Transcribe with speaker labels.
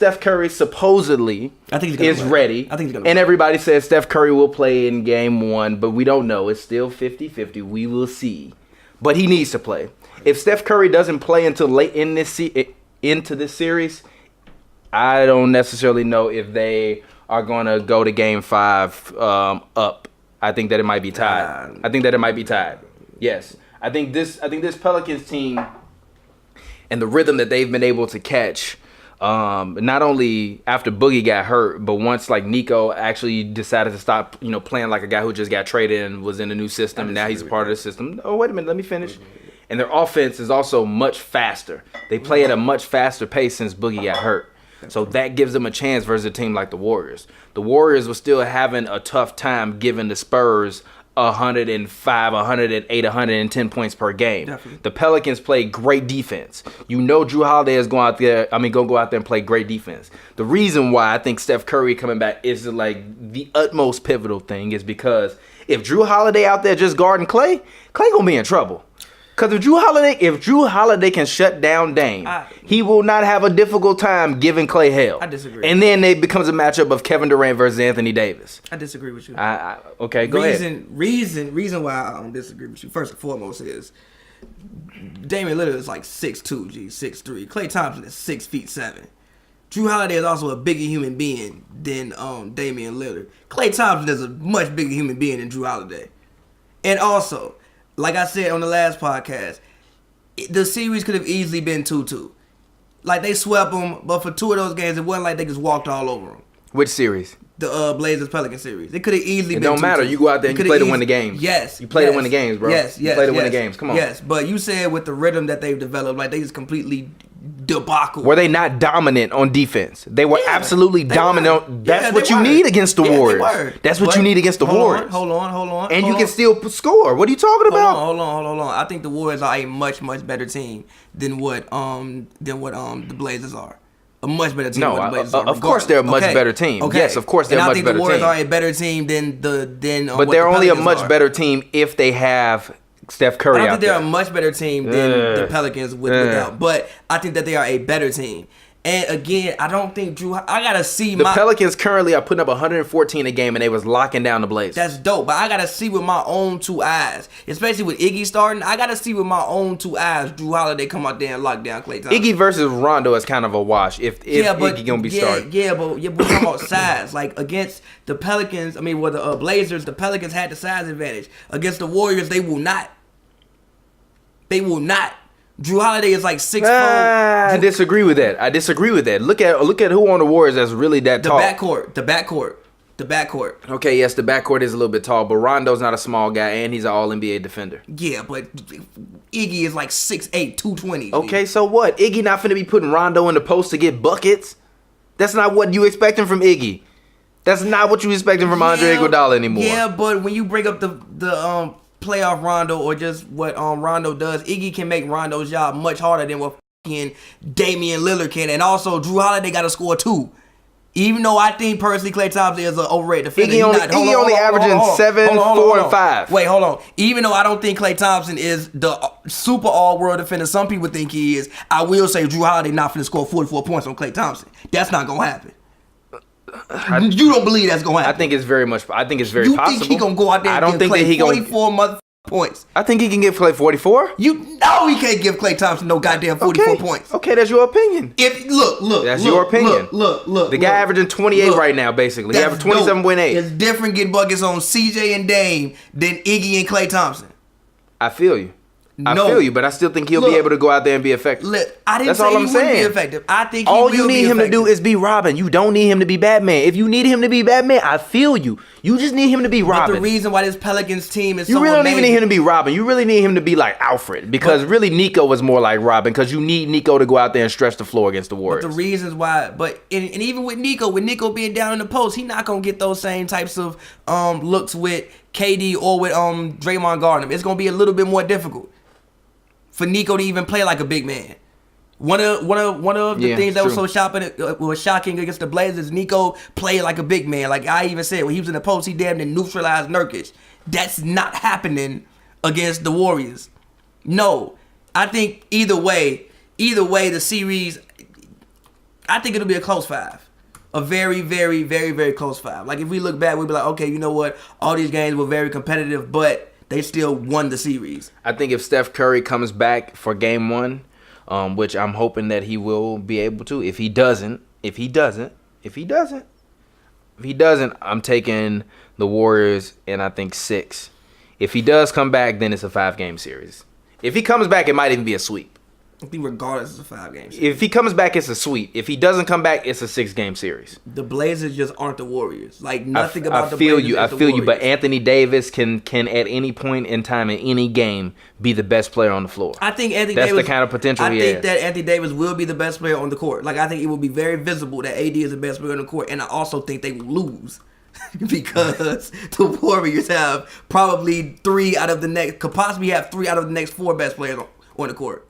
Speaker 1: Steph Curry supposedly is ready.
Speaker 2: I think he's gonna
Speaker 1: and everybody says Steph Curry will play in game 1, but we don't know. It's still 50-50. We will see. But he needs to play. If Steph Curry doesn't play until late in into this series, I don't necessarily know if they are going to go to game 5 up. I think that it might be tied. Yes. I think this Pelicans team and the rhythm that they've been able to catch, not only after Boogie got hurt, but once like Nico actually decided to stop, playing like a guy who just got traded and was in a new system, and now he's a part of the system. Oh, wait a minute, let me finish. And their offense is also much faster. They play at a much faster pace since Boogie got hurt. So that gives them a chance versus a team like the Warriors. The Warriors were still having a tough time giving the Spurs 105, 108, 110 points per game. Definitely. The Pelicans play great defense. Drew Holiday is going to go out there and play great defense. The reason why I think Steph Curry coming back is like the utmost pivotal thing is because if Drew Holiday out there just guarding Clay gonna be in trouble. Because if Drew Holiday can shut down Dame, he will not have a difficult time giving Clay hell.
Speaker 2: I disagree.
Speaker 1: And then it becomes a matchup of Kevin Durant versus Anthony Davis.
Speaker 2: I disagree with you.
Speaker 1: Okay, go ahead.
Speaker 2: Reason why I don't disagree with you, first and foremost, is Damian Lillard is like 6'2", 6'3". Klay Thompson is 6'7". Drew Holiday is also a bigger human being than Damian Lillard. Klay Thompson is a much bigger human being than Drew Holiday. And also, like I said on the last podcast, the series could have easily been 2-2. Like, they swept them, but for 2 of those games, it wasn't like they just walked all over them.
Speaker 1: Which series?
Speaker 2: The Blazers-Pelicans series. It could have easily been 2-2.
Speaker 1: It don't matter. You go out there and you play to win the games.
Speaker 2: Yes.
Speaker 1: You play to win the games, bro.
Speaker 2: Yes.
Speaker 1: You play to win the games. Come on.
Speaker 2: Yes, but you said with the rhythm that they've developed, like, they just completely debacle.
Speaker 1: Were they not dominant on defense? They were absolutely dominant. That's what you need against the Warriors. That's what you need against the Warriors.
Speaker 2: Hold on.
Speaker 1: And you can still score. What are you talking about?
Speaker 2: Hold on. I think the Warriors are a much better team than what the Blazers are. A much better team.
Speaker 1: Of course they're a much better team. Okay. Yes, of course they're a much better team.
Speaker 2: And I think the Warriors are a better team than.
Speaker 1: But they're only a much better team if they have Steph Curry.
Speaker 2: I don't think they're a much better team than the Pelicans without. But I think that they are a better team. And again, I don't think I gotta see
Speaker 1: the Pelicans currently are putting up 114 a game, and they was locking down the Blazers.
Speaker 2: That's dope, but I gotta see with my own 2 eyes, especially with Iggy starting. I gotta see with my own 2 eyes Drew Holiday come out there and lock down Klay Thompson.
Speaker 1: Iggy versus Rondo is kind of a wash if Iggy gonna be starting.
Speaker 2: But we're talking about size. Like against the Pelicans, the Blazers, the Pelicans had the size advantage. Against the Warriors, they will not. Drew Holiday is like 6'4".
Speaker 1: I disagree with that. Look at who on the Warriors that's really that tall.
Speaker 2: The backcourt.
Speaker 1: Okay, yes, the backcourt is a little bit tall, but Rondo's not a small guy, and he's an All-NBA defender.
Speaker 2: Yeah, but Iggy is like 6'8", 220.
Speaker 1: Okay, so what? Iggy not finna be putting Rondo in the post to get buckets? That's not what you expecting from Iggy. That's not what you expecting from Andre Iguodala anymore.
Speaker 2: Yeah, but when you bring up the playoff Rondo or just what Rondo does, Iggy can make Rondo's job much harder than what fucking Damian Lillard can. And also, Drew Holiday got to score 2. Even though I think personally Klay Thompson is an overrated defender.
Speaker 1: Iggy only averaging 7, 4, and 5.
Speaker 2: Wait, hold on. Even though I don't think Klay Thompson is the super all-world defender some people think he is, I will say Drew Holiday not finna score 44 points on Klay Thompson. That's not gonna happen. You don't believe that's gonna happen?
Speaker 1: I think it's very possible.
Speaker 2: You think he gonna go out there and give Klay 44 mother points?
Speaker 1: I think he can give Klay 44.
Speaker 2: You know he can't give Klay Thompson no goddamn 44 points.
Speaker 1: Okay, that's your opinion.
Speaker 2: That's
Speaker 1: your opinion.
Speaker 2: Look.
Speaker 1: The guy averaging 28 right now, basically. He averaged 27.8.
Speaker 2: It's different getting buckets on CJ and Dame than Iggy and Klay Thompson.
Speaker 1: I feel you. I feel you, but I still think he'll be able to go out there and be effective.
Speaker 2: That's all I'm saying. Be effective. I think he
Speaker 1: all
Speaker 2: will
Speaker 1: you need
Speaker 2: be
Speaker 1: him
Speaker 2: effective.
Speaker 1: to do is be Robin. You don't need him to be Batman. If you need him to be Batman, I feel you. You just need him to be Robin.
Speaker 2: But the reason why this Pelicans team is
Speaker 1: you
Speaker 2: so
Speaker 1: really
Speaker 2: amazing,
Speaker 1: don't even need him to be Robin. You really need him to be like Alfred, because really Nico was more like Robin, because you need Nico to go out there and stretch the floor against the Warriors.
Speaker 2: But the reasons why, and even with Nico being down in the post, he's not gonna get those same types of looks with KD or with Draymond guarding him. It's gonna be a little bit more difficult for Nico to even play like a big man. One of the things that was so shocking against the Blazers, Nico played like a big man. Like I even said, when he was in the post, he damn near neutralized Nurkic. That's not happening against the Warriors. No, I think either way, the series, I think it'll be a close 5. A very, very, very, very close 5. Like, if we look back, we'll be like, okay, you know what? All these games were very competitive, but they still won the series.
Speaker 1: I think if Steph Curry comes back for game 1, which I'm hoping that he will be able to, if he doesn't, I'm taking the Warriors and I think 6. If he does come back, then it's a 5-game series. If he comes back, it might even be a sweep.
Speaker 2: I think regardless, it's a 5-game series.
Speaker 1: If he comes back, it's a sweep. If he doesn't come back, it's a 6-game series.
Speaker 2: The Blazers just aren't the Warriors. Like, nothing about the
Speaker 1: feel
Speaker 2: Blazers
Speaker 1: you. I
Speaker 2: is the
Speaker 1: feel you. But
Speaker 2: Warriors.
Speaker 1: Anthony Davis can at any point in time in any game be the best player on the floor.
Speaker 2: I think Anthony
Speaker 1: That's
Speaker 2: Davis,
Speaker 1: the kind of potential
Speaker 2: I
Speaker 1: he
Speaker 2: think
Speaker 1: has.
Speaker 2: that Anthony Davis will be the best player on the court. Like, I think it will be very visible that AD is the best player on the court. And I also think they will lose. Because the Warriors have probably could possibly have 3 out of the next 4 best players on the court.